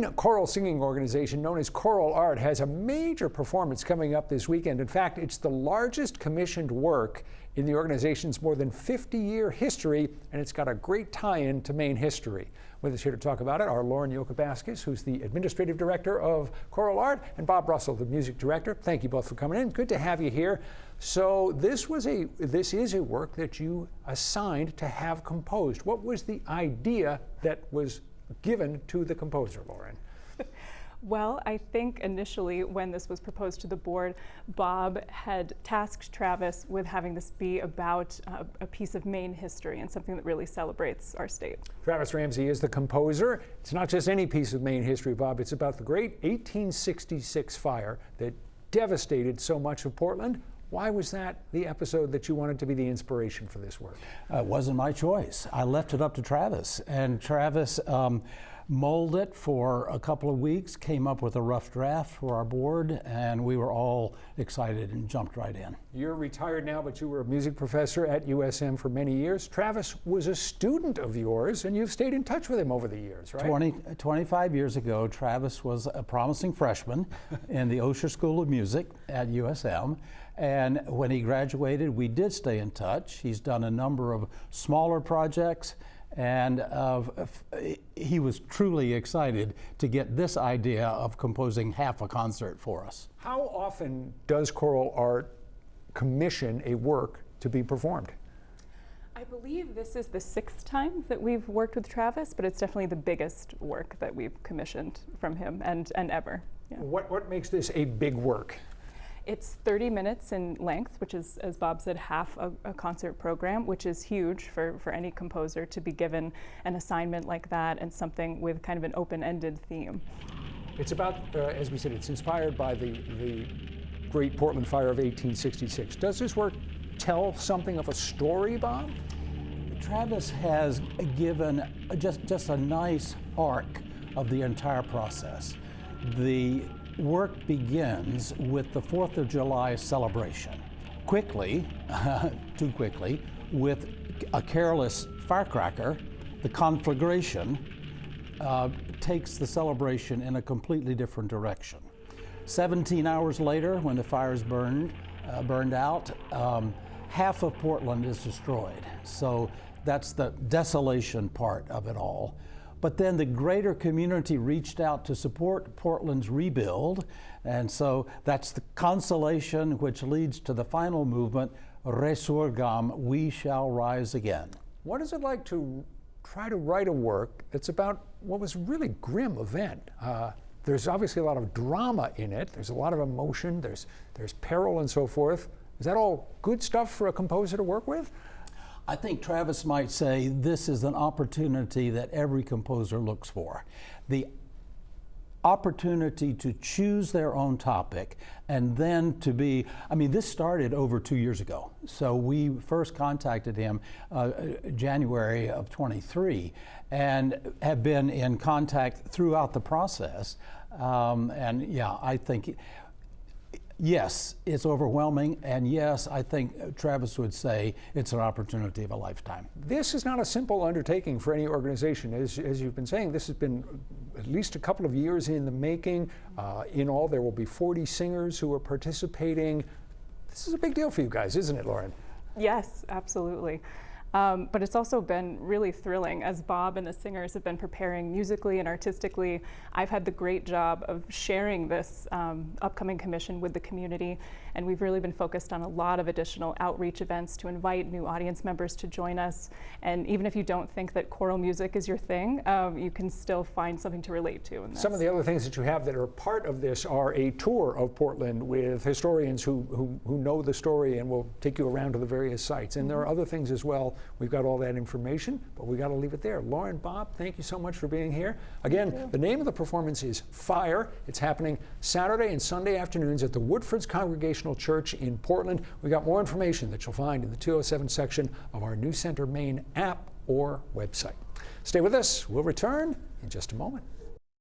Maine choral singing organization known as Choral Art has a major performance coming up this weekend. In fact, it's the largest commissioned work in the organization's more than 50-year history, and it's got a great tie-in to Maine history. With us here to talk about it are Lauren Yokobaskis, who's the administrative director of Choral Art, and Bob Russell, the music director. Thank you both for coming in. Good to have you here. So this is a work that you assigned to have composed. What was the idea that was given to the composer, Lauren? Well, I think initially when this was proposed to the board, Bob had tasked Travis with having this be about a piece of Maine history and something that really celebrates our state. Travis Ramsey is the composer. It's not just any piece of Maine history, Bob. It's about the great 1866 fire that devastated so much of Portland. Why was that the episode that you wanted to be the inspiration for this work? It wasn't my choice. I left it up to Travis, and Travis molded it for a couple of weeks, came up with a rough draft for our board, and we were all excited and jumped right in. You're retired now, but you were a music professor at USM for many years. Travis was a student of yours, and you've stayed in touch with him over the years, right? 25 years ago, Travis was a promising freshman in the Osher School of Music at USM. And when he graduated, we did stay in touch. He's done a number of smaller projects, and he was truly excited to get this idea of composing half a concert for us. How often does Choral Art commission a work to be performed? I believe this is the 6th time that we've worked with Travis, but it's definitely the biggest work that we've commissioned from him and ever. Yeah. What makes this a big work? It's 30 minutes in length, which is, as Bob said, half a concert program, which is huge for any composer to be given an assignment like that and something with kind of an open-ended theme. It's about, as we said, it's inspired by the Great Portland Fire of 1866. Does this work tell something of a story, Bob? Travis has given just a nice arc of the entire process. The work begins with the 4th of July celebration. Quickly, too quickly, with a careless firecracker, the conflagration takes the celebration in a completely different direction. 17 hours later, when the fire is burned out, half of Portland is destroyed. So that's the desolation part of it all. But then the greater community reached out to support Portland's rebuild, and so that's the consolation which leads to the final movement, Resurgam, we shall rise again. What is it like to try to write a work that's about what was a really grim event? There's obviously a lot of drama in it, there's a lot of emotion, there's peril and so forth. Is that all good stuff for a composer to work with? I think Travis might say this is an opportunity that every composer looks for. The opportunity to choose their own topic and then to be, this started over 2 years ago. So we first contacted him January of 23 and have been in contact throughout the process. I think yes, it's overwhelming, and yes, I think Travis would say it's an opportunity of a lifetime. This is not a simple undertaking for any organization. As you've been saying, this has been at least a couple of years in the making. In all, there will be 40 singers who are participating. This is a big deal for you guys, isn't it, Lauren? Yes, absolutely. But it's also been really thrilling as Bob and the singers have been preparing musically and artistically. I've had the great job of sharing this upcoming commission with the community, and we've really been focused on a lot of additional outreach events to invite new audience members to join us. And even if you don't think that choral music is your thing, you can still find something to relate to in this. Some of the other things that you have that are part of this are a tour of Portland with historians who know the story and will take you around to the various sites. And there are other things as well. We've got all that information, but we got to leave it there. Lauren, Bob, thank you so much for being here. Again, the name of the performance is Fire. It's happening Saturday and Sunday afternoons at the Woodford's Congregational Church in Portland. We got more information that you'll find in the 207 section of our New Center Maine app or website. Stay with us. We'll return in just a moment.